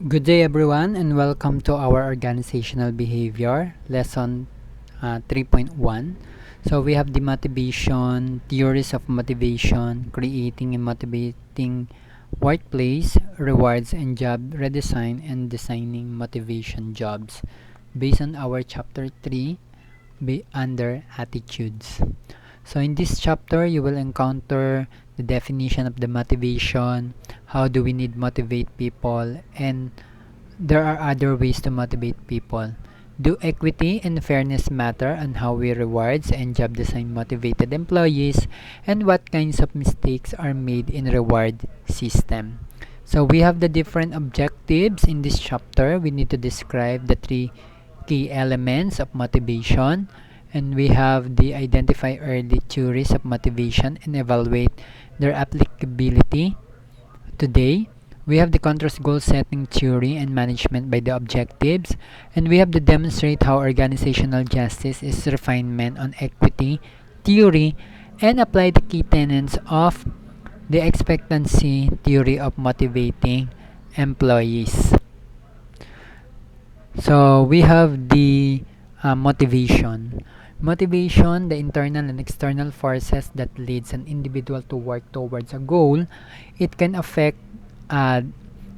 Good day everyone and welcome to our organizational behavior lesson 3.1. So we have the motivation, theories of motivation, creating and motivating workplace, rewards and job redesign, and designing motivation jobs based on our chapter 3 under attitudes. So in this chapter, you will encounter the definition of the motivation, how do we need motivate people, and there are other ways to motivate people. Do equity and fairness matter on how we rewards and job design motivated employees, and what kinds of mistakes are made in reward system. So we have the different objectives in this chapter. We need to describe the three key elements of motivation, and we have the identify early theories of motivation and evaluate their applicability today. We have the contrast goal setting theory and management by the objectives, and we have to demonstrate how organizational justice is refinement on equity theory and apply the key tenets of the expectancy theory of motivating employees. So we have the motivation. Motivation, the internal and external forces that leads an individual to work towards a goal. It can affect uh,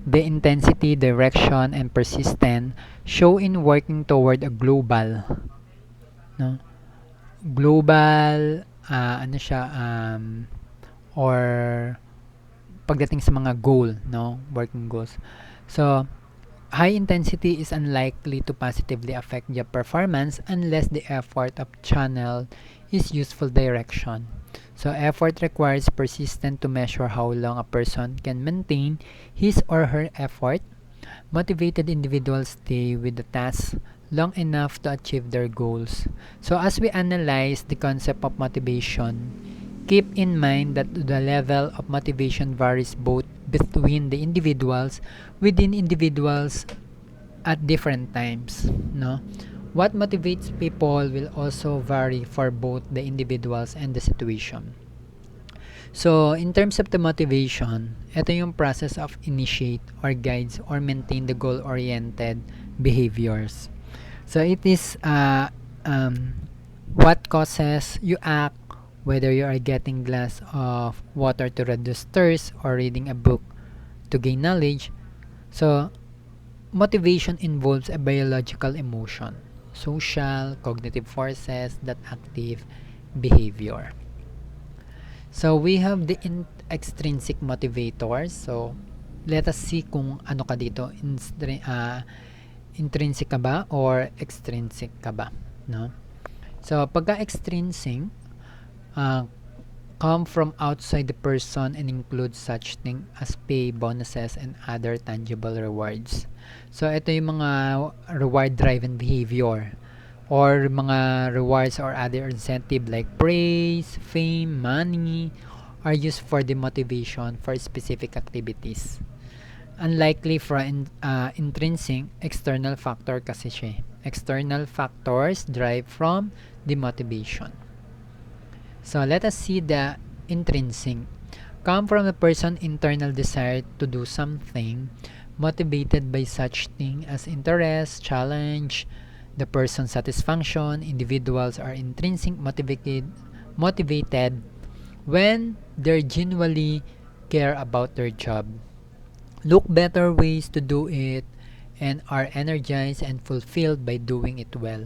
the intensity, direction, and persistence show in working toward a no? Global, ano siya, or pagdating sa mga goal, no? Working goals. So, high intensity is unlikely to positively affect job performance unless the effort of channel is useful direction. So effort requires persistence to measure how long a person can maintain his or her effort. Motivated individuals stay with the task long enough to achieve their goals. So as we analyze the concept of motivation, keep in mind that the level of motivation varies both between the individuals, within individuals at different times, no? What motivates people will also vary for both the individuals and the situation. So, in terms of the motivation, ito yung process of initiate or guides or maintain the goal-oriented behaviors. So, it is what causes you act, whether you are getting glass of water to reduce thirst or reading a book to gain knowledge. So, motivation involves a biological emotion, social, cognitive forces that active behavior. So, we have the extrinsic motivators. So, let us see kung ano ka dito, intrinsic ka ba or extrinsic ka ba, no? So, pagka extrinsic, come from outside the person and include such thing as pay, bonuses, and other tangible rewards. So, ito yung mga reward-driven behavior or mga rewards or other incentive like praise, fame, money are used for the motivation for specific activities. Unlikely for intrinsic, external factor kasi siya. External factors drive from the motivation. So let us see the intrinsic. Come from a person's internal desire to do something, motivated by such thing as interest, challenge, the person's satisfaction. Individuals are intrinsic motivated when they genuinely care about their job, look better ways to do it, and are energized and fulfilled by doing it well.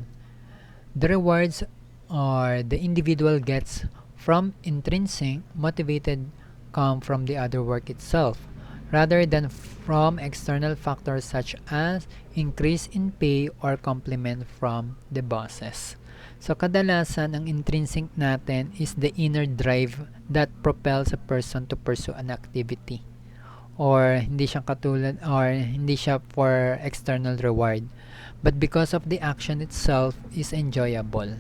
The rewards or the individual gets from intrinsic motivated come from the other work itself rather than from external factors such as increase in pay or compliment from the bosses. So kadalasan ang intrinsic natin is the inner drive that propels a person to pursue an activity, or hindi siya katulad or hindi siya for external reward, but because of the action itself is enjoyable.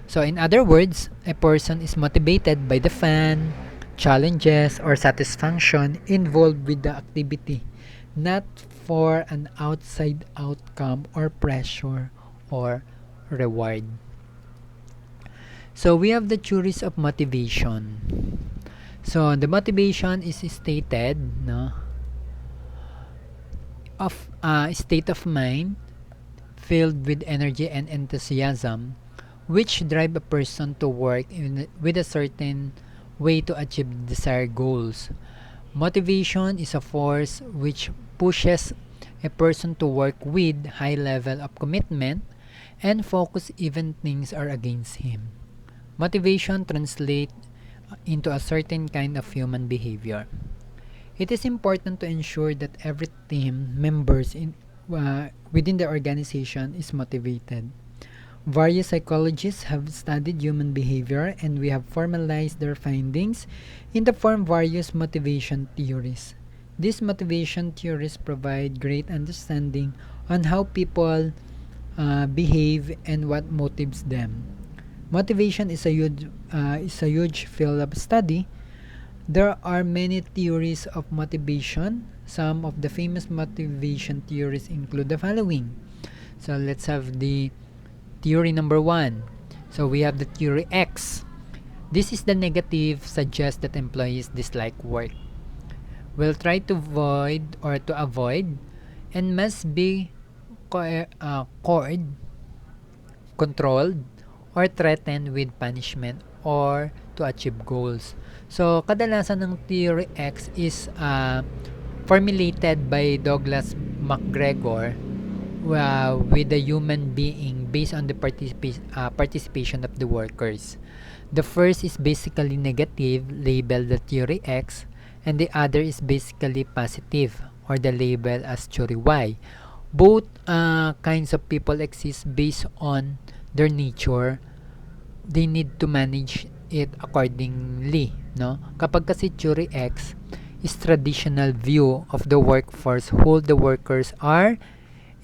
So in other words, a person is motivated by the fun, challenges, or satisfaction involved with the activity, not for an outside outcome or pressure or reward. So we have the theories of motivation. So the motivation is stated, no? of state of mind filled with energy and enthusiasm, which drive a person to work with a certain way to achieve desired goals. Motivation is a force which pushes a person to work with high level of commitment and focus even things are against him. Motivation translates into a certain kind of human behavior. It is important to ensure that every team members within the organization is motivated. Various psychologists have studied human behavior and we have formalized their findings in the form various motivation theories. These motivation theories provide great understanding on how people behave and what motivates them. Motivation is a huge field of study. There are many theories of motivation. Some of the famous motivation theories include the following. So let's have the theory number 1. So we have the theory X. This is the negative, suggests that employees dislike work, will try to avoid and must be controlled or threatened with punishment or to achieve goals. So kadalasan ng theory X is formulated by Douglas MacGregor with the human being based on the participation of the workers. The first is basically negative, labeled the theory X, and the other is basically positive, or the label as theory Y. Both kinds of people exist based on their nature. They need to manage it accordingly, no? Kapag kasi theory X is traditional view of the workforce, hold the workers are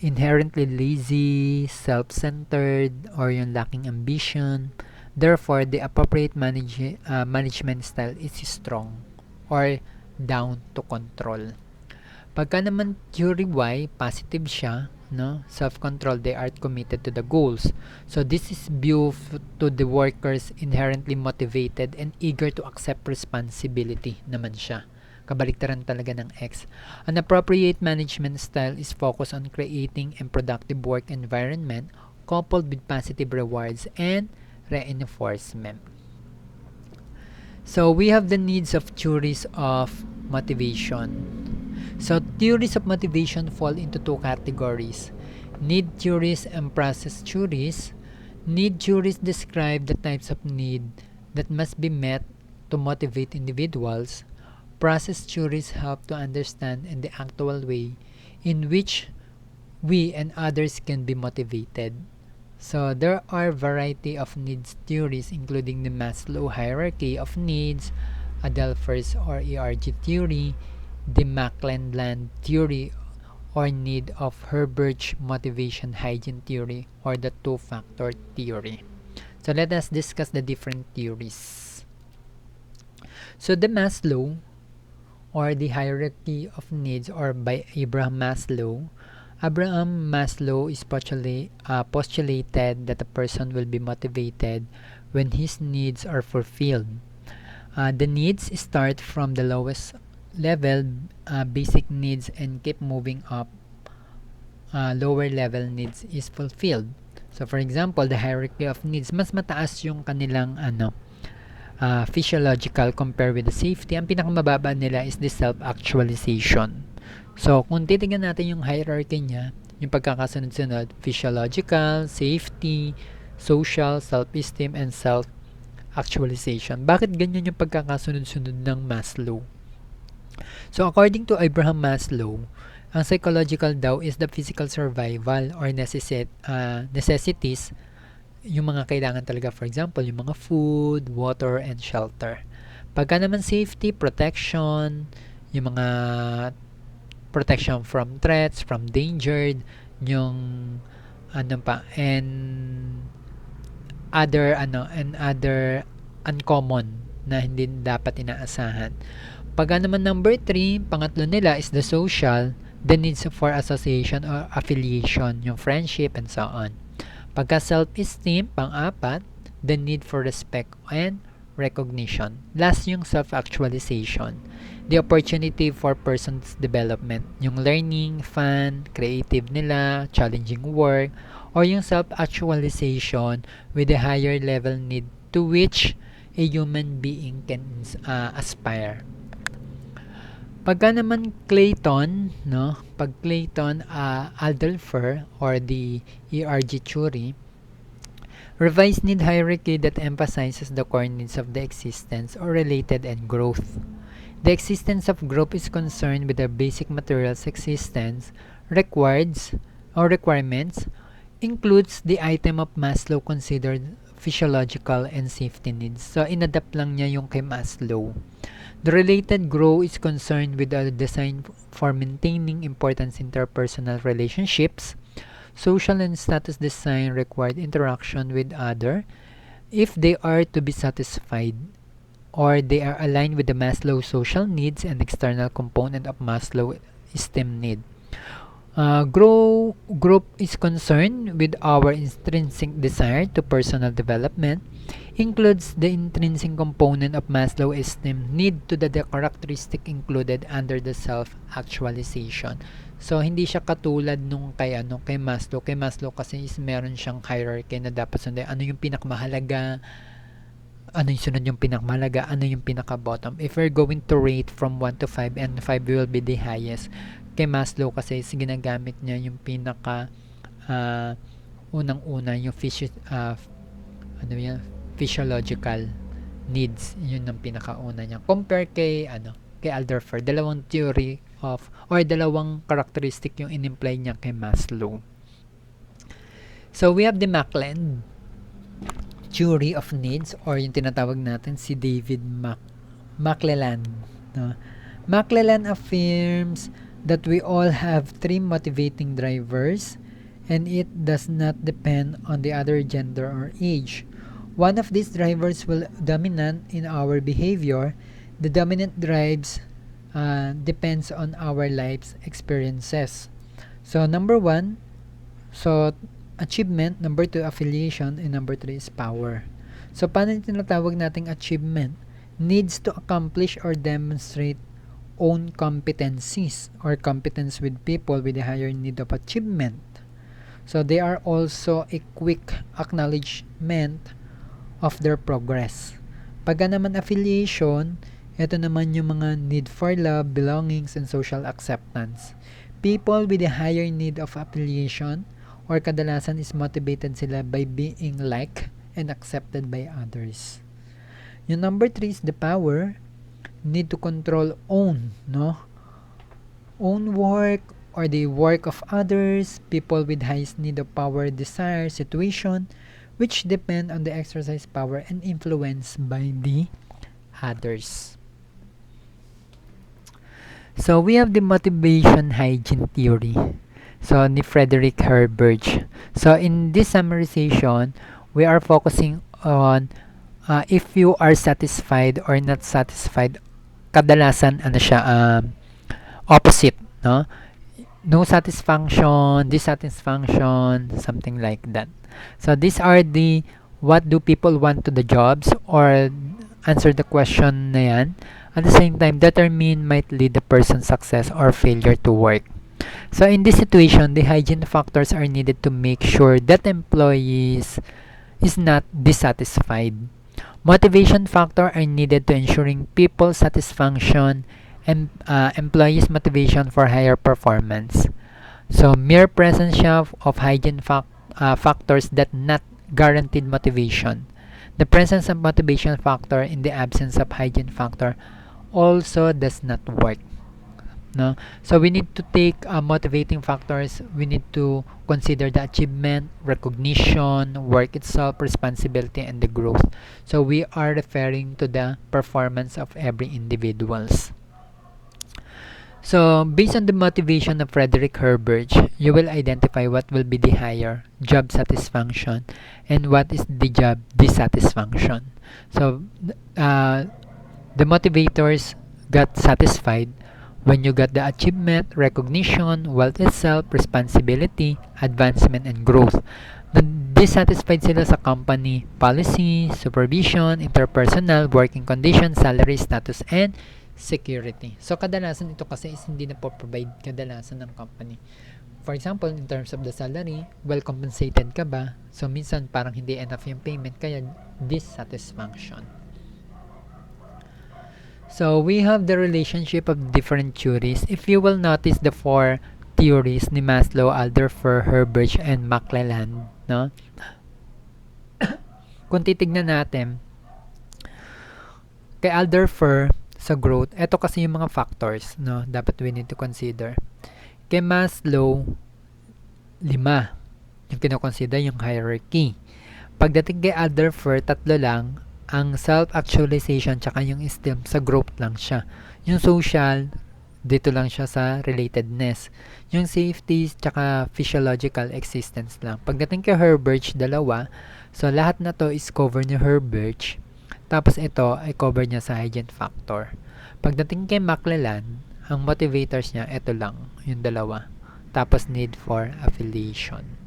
inherently lazy, self-centered, or yung lacking ambition. Therefore, the appropriate management style is strong or down to control. Pagka naman theory Y, positive siya, no? Self-control, they are committed to the goals. So this is view to the workers inherently motivated and eager to accept responsibility naman siya. Kabaliktaran talaga ng X. An appropriate management style is focused on creating a productive work environment coupled with positive rewards and reinforcement. So we have the needs of theories of motivation. So theories of motivation fall into two categories: need theories and process theories. Need theories describe the types of need that must be met to motivate individuals. Process theories help to understand in the actual way in which we and others can be motivated. So there are variety of needs theories including the Maslow hierarchy of needs, Alderfer's or ERG theory, the McClelland theory or need of Herzberg Motivation-Hygiene theory or the two-factor theory. So let us discuss the different theories. So the Maslow or the hierarchy of needs or by Abraham Maslow. Abraham Maslow is postulated that a person will be motivated when his needs are fulfilled. The needs start from the lowest level, basic needs, and keep moving up. Lower level needs is fulfilled. So for example, the hierarchy of needs, mas mataas yung kanilang physiological compared with the safety. Ang pinakamababa nila is the self-actualization. So, kung titignan natin yung hierarchy niya, yung pagkakasunod-sunod, physiological, safety, social, self-esteem, and self-actualization. Bakit ganyan yung pagkakasunod-sunod ng Maslow? So, according to Abraham Maslow, ang psychological daw is the physical survival or necessities, yung mga kailangan talaga, for example, yung mga food, water, and shelter. Pagka naman safety, protection, yung mga protection from threats, from danger, yung and other uncommon na hindi dapat inaasahan. Pagka naman number 3, pangatlo nila is the social, the needs for association or affiliation, yung friendship and so on. Pagka self-esteem, pang-apat, the need for respect and recognition. Last yung self-actualization. The opportunity for person's development. Yung learning, fun, creative nila, challenging work, or yung self-actualization with a higher level need to which a human being can aspire. Pagka naman Clayton, no? Pag Clayton, Alderfer or the ERG theory, revised need hierarchy that emphasizes the core needs of the existence or related and growth. The existence of group is concerned with the basic materials existence requires or requirements includes the item of Maslow considered physiological and safety needs. So, inadapt lang niya yung kay Maslow. The related growth is concerned with the design for maintaining important interpersonal relationships. Social and status design required interaction with other if they are to be satisfied or they are aligned with the Maslow social needs and external component of Maslow esteem need. Group is concerned with our intrinsic desire to personal development, includes the intrinsic component of Maslow esteem need to the characteristic included under the self-actualization. So, hindi siya katulad nung kay Maslow. Kay Maslow kasi is meron siyang hierarchy na dapat sundin. Ano yung pinakamahalaga? Ano yung sunod yung pinakamahalaga? Ano yung pinaka-bottom? If we're going to rate from 1 to 5 and 5 will be the highest, kay Maslow kasi ginagamit niya yung pinaka unang-una yung physiological needs, yun ang pinakauna niya compare kay Alderfer. Dalawang theory of or dalawang characteristic yung in-imply niya kay Maslow. So we have the McClelland theory of needs or yung tinatawag natin si David McClelland. McClelland affirms that we all have three motivating drivers and it does not depend on the other gender or age. One of these drivers will dominant in our behavior. The dominant drives depends on our life's experiences. So number 1, achievement, number 2 affiliation, and number 3 is power. So paano yung tinatawag nating achievement? Needs to accomplish or demonstrate own competencies or competence with people with a higher need of achievement. So they are also a quick acknowledgement of their progress. Pagka naman affiliation, ito naman yung mga need for love, belongings, and social acceptance. People with a higher need of affiliation or kadalasan is motivated sila by being liked and accepted by others. Yung number 3 is the power, need to control own work or the work of others. People with highest need of power desire situation which depend on the exercise power and influence by the others. So we have the Motivation-Hygiene theory. So ni Frederick Herzberg. So in this summarization, we are focusing on if you are satisfied or not satisfied. Kadalasan opposite, no satisfaction, dissatisfaction, something like that. So these are the what do people want to the jobs or answer the question na yan. At the same time, determine might lead the person's success or failure to work. So in this situation, the hygiene factors are needed to make sure that employees is not dissatisfied. Motivation factors are needed to ensuring people satisfaction and employees motivation for higher performance. So mere presence of hygiene factors that not guaranteed motivation. The presence of motivation factor in the absence of hygiene factor also does not work. So we need to take motivating factors. We need to consider the achievement, recognition, work itself, responsibility, and the growth. So we are referring to the performance of every individuals. So based on the motivation of Frederick Herzberg, you will identify what will be the higher job satisfaction and what is the job dissatisfaction. So the motivators got satisfied when you got the achievement, recognition, wealth itself, responsibility, advancement, and growth. dissatisfied sila sa company policy, supervision, interpersonal, working conditions, salary, status, and security. So, kadalasan ito kasi is hindi na po-provide kadalasan ng company. For example, in terms of the salary, well compensated ka ba? So, minsan parang hindi enough yung payment, kaya dissatisfaction. So, we have the relationship of different theories. If you will notice the four theories ni Maslow, Alderfer, Herzberg, and McClelland, no? Kung titignan natin, kay Alderfer, sa growth, eto kasi yung mga factors, no? Dapat we need to consider. Kay Maslow, 5. Yung kinoconsider yung hierarchy. Pagdating kay Alderfer, 3 lang. Ang self-actualization tsaka yung esteem sa growth lang siya. Yung social, dito lang siya sa relatedness. Yung safety tsaka physiological existence lang. Pagdating kay Herzberg, 2. So, lahat na to is cover ni Herzberg. Tapos ito ay cover niya sa hygiene factor. Pagdating kay McClelland, ang motivators niya, ito lang, yung 2. Tapos need for affiliation.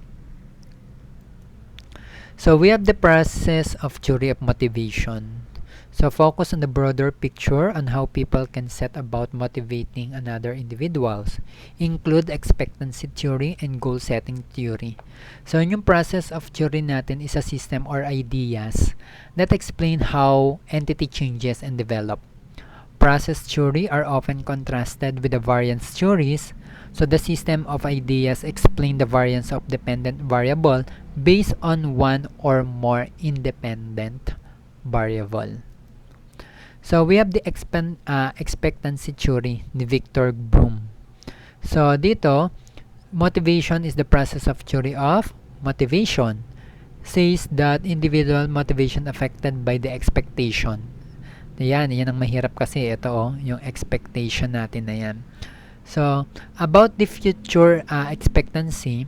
So, we have the process of theory of motivation. So, focus on the broader picture on how people can set about motivating another individuals. Include expectancy theory and goal-setting theory. So, yung process of theory natin is a system or ideas that explain how entity changes and develop. Process theory are often contrasted with the variance theories. So, the system of ideas explain the variance of dependent variable based on one or more independent variable. So, we have the expectancy theory ni Vroom. So, dito, motivation is the process of theory of motivation. Says that individual motivation affected by the expectation. Yan ang mahirap kasi. Ito, yung expectation natin na yan. So, about the future expectancy,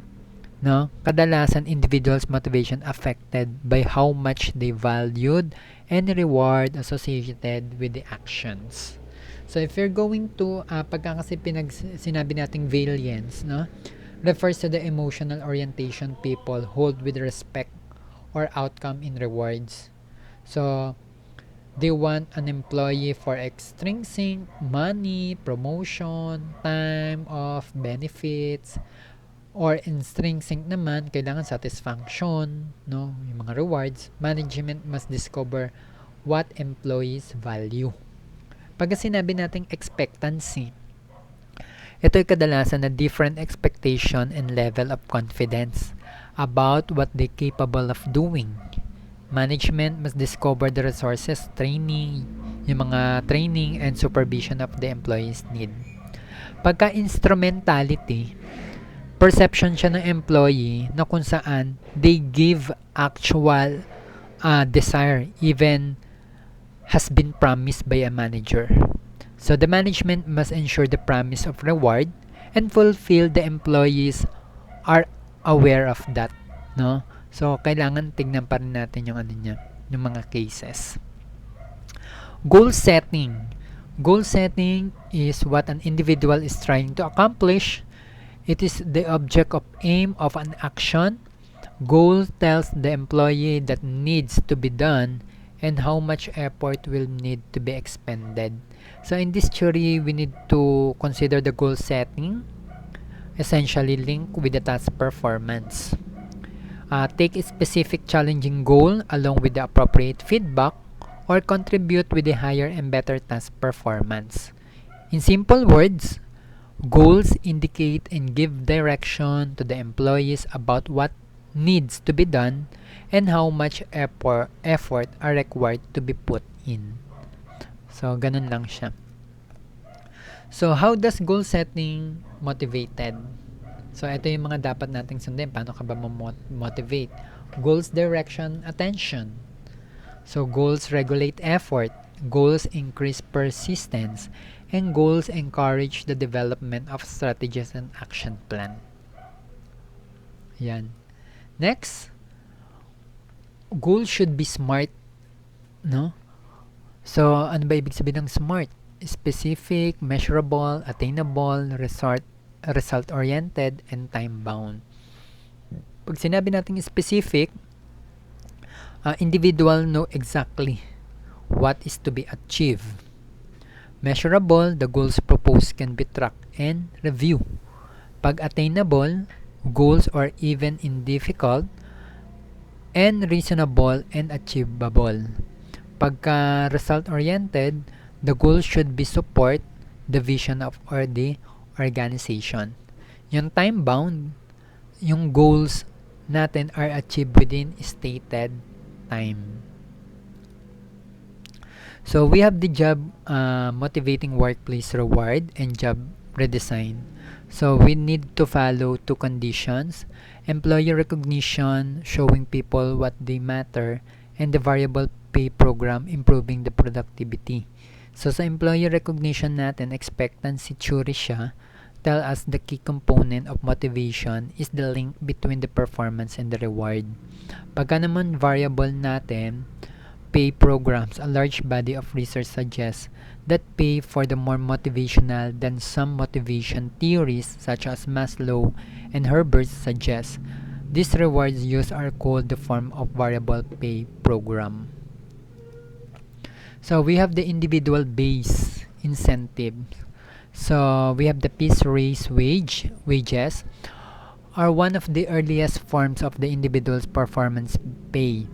no, kadalasan individuals' motivation affected by how much they valued and reward associated with the actions. So, if you're going to, pagka kasi sinabi nating variance, no, refers to the emotional orientation people hold with respect or outcome in rewards. So, they want an employee for extrinsic, money, promotion, time off, benefits, or intrinsic naman, kailangan satisfaction, no? Yung mga rewards. Management must discover what employees value. Pag sinabi nating expectancy, ito ay kadalasan na different expectation and level of confidence about what they're capable of doing. Management must discover the resources, training, yung mga training and supervision of the employees need. Pagka instrumentality, perception siya ng employee na kung saan they give actual desire even has been promised by a manager. So the management must ensure the promise of reward and fulfill the employees are aware of that, no? So, kailangan tignan pa rin natin yung yung mga cases. Goal setting. Goal setting is what an individual is trying to accomplish. It is the object of aim of an action. Goal tells the employee that needs to be done and how much effort will need to be expended. So, in this theory, we need to consider the goal setting, essentially linked with the task performance. Take a specific challenging goal along with the appropriate feedback or contribute with a higher and better task performance. In simple words, goals indicate and give direction to the employees about what needs to be done and how much effort are required to be put in. So, ganun lang siya. So, how does goal setting motivated? So, ito yung mga dapat nating sundin. Paano ka ba motivate? Goals, direction, attention. So, goals regulate effort. Goals increase persistence. And goals encourage the development of strategies and action plan. Yan. Next, goals should be smart. No? So, ano ba ibig sabihin ng smart? Specific, measurable, attainable, result-oriented, and time-bound. Pag sinabi natin specific, individual know exactly what is to be achieved. Measurable, the goals proposed can be tracked and reviewed. Pag attainable, goals are even in difficult, and reasonable and achievable. Pagka result-oriented, the goal should be support the vision of or the organization. Yung time-bound, yung goals natin are achieved within stated time. So we have the job motivating workplace reward and job redesign. So we need to follow two conditions: employee recognition, showing people what they matter, and the variable pay program improving the productivity. So sa employee recognition natin, expectancy theory siya, tell us the key component of motivation is the link between the performance and the reward. Pagka naman variable natin, pay programs, a large body of research suggests that pay for the more motivational than some motivation theories such as Maslow and Herzberg suggest. These rewards used are called the form of variable pay program. So we have the individual base incentive. So we have the piece raise wages are one of the earliest forms of the individual's performance pay.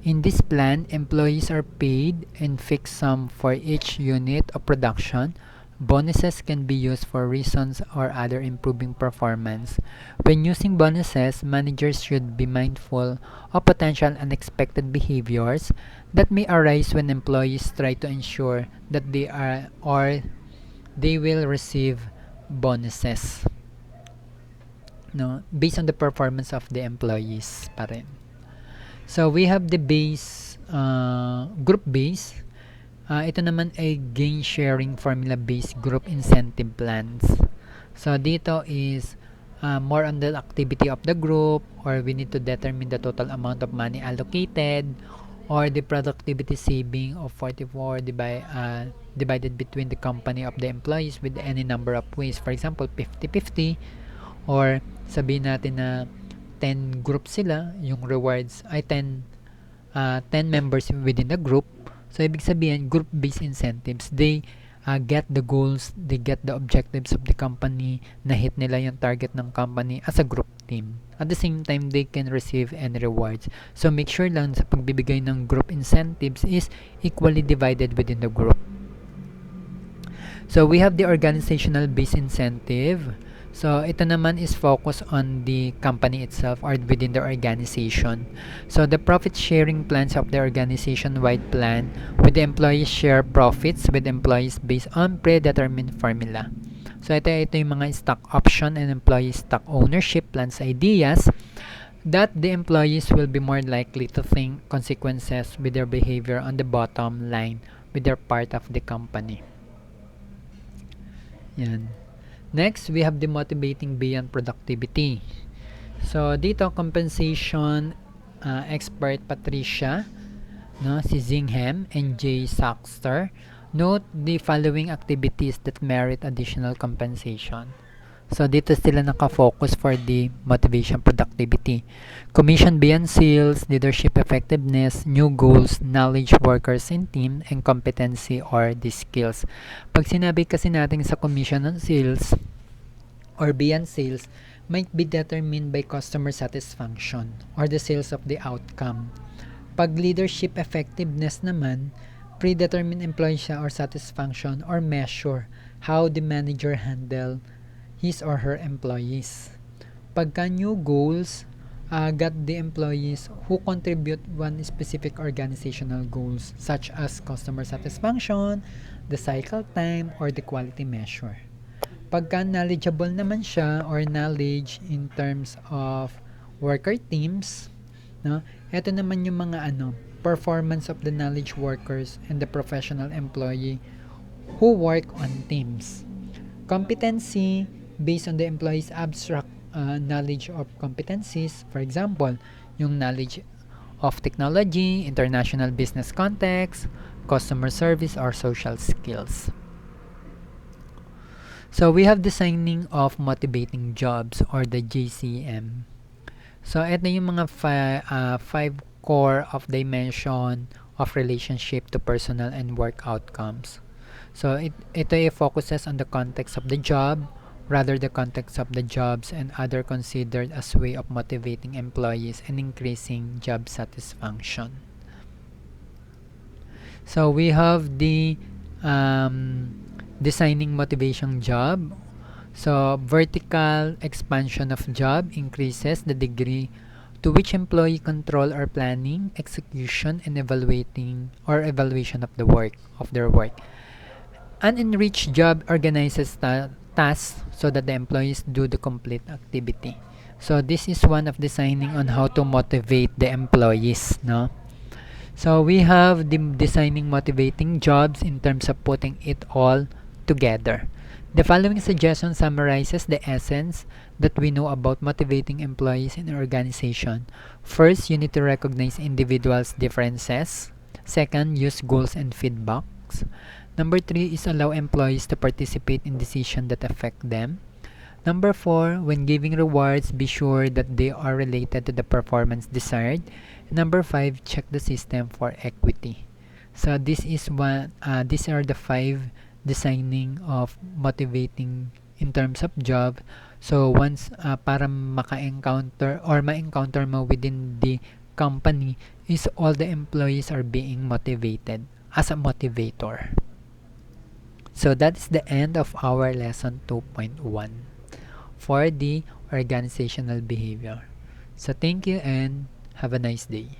In this plan, employees are paid in fixed sum for each unit of production. Bonuses can be used for reasons or other improving performance. When using bonuses, managers should be mindful of potential unexpected behaviors that may arise when employees try to ensure that they will receive bonuses. No, based on the performance of the employees pa rin. So we have the base, group base. Ito naman ay gain sharing formula based group incentive plans. So dito is more on the activity of the group, or we need to determine the total amount of money allocated, or the productivity saving of 44 divided between the company of the employees with any number of ways. For example, 50-50, or sabihin natin na 10 groups sila, yung rewards ay 10 members within the group. So ibig sabihin, group-based incentives, they get the goals, they get the objectives of the company, na hit nila yung target ng company as a group team. At the same time, they can receive any rewards. So make sure lang sa pagbibigay ng group incentives is equally divided within the group. So we have the organizational based incentive. So ito naman is focused on the company itself or within the organization. So the profit sharing plans of the organization-wide plan with the employees share profits with employees based on predetermined formula. So ito yung mga stock option and employee stock ownership plans ideas that the employees will be more likely to think consequences with their behavior on the bottom line with their part of the company. Yan. Next, we have the motivating beyond productivity. So, dito, compensation expert Patricia, no, si Zingham, and Jay Saxter note the following activities that merit additional compensation. So, dito sila nakafocus for the motivation productivity. Commission beyond sales, leadership effectiveness, new goals, knowledge workers in team, and competency or the skills. Pag sinabi kasi natin sa commission on sales or beyond sales, might be determined by customer satisfaction or the sales of the outcome. Pag leadership effectiveness naman, predetermined employee siya or satisfaction or measure how the manager handle his or her employees. Pagka new goals, got the employees who contribute one specific organizational goals such as customer satisfaction, the cycle time, or the quality measure. Pagka knowledgeable naman siya or knowledge in terms of worker teams, no? Ito naman yung mga performance of the knowledge workers and the professional employee who work on teams. Competency based on the employee's abstract knowledge of competencies. For example, yung knowledge of technology, international business context, customer service, or social skills. So we have designing of motivating jobs or the JCM. So, ito yung mga five core of dimension of relationship to personal and work outcomes. So, ito focuses on the context of the job, rather the context of the jobs and other considered as way of motivating employees and increasing job satisfaction. So, we have the designing motivation job. So, vertical expansion of job increases the degree to which employee control or planning, execution, and evaluation of their work. An enriched job organizes tasks so that the employees do the complete activity. So this is one of designing on how to motivate the employees, no? So we have the designing motivating jobs in terms of putting it all together. The following suggestion summarizes the essence that we know about motivating employees in an organization. First, you need to recognize individuals' differences. Second, use goals and feedbacks. Number 3 is allow employees to participate in decisions that affect them. Number 4, when giving rewards, be sure that they are related to the performance desired. Number 5, check the system for equity. So this is these are the 5 designing of motivating in terms of job. So once para maka-encounter or ma-encounter mo within the company is all the employees are being motivated as a motivator. So that's the end of our lesson 2.1 for the organizational behavior. So thank you and have a nice day.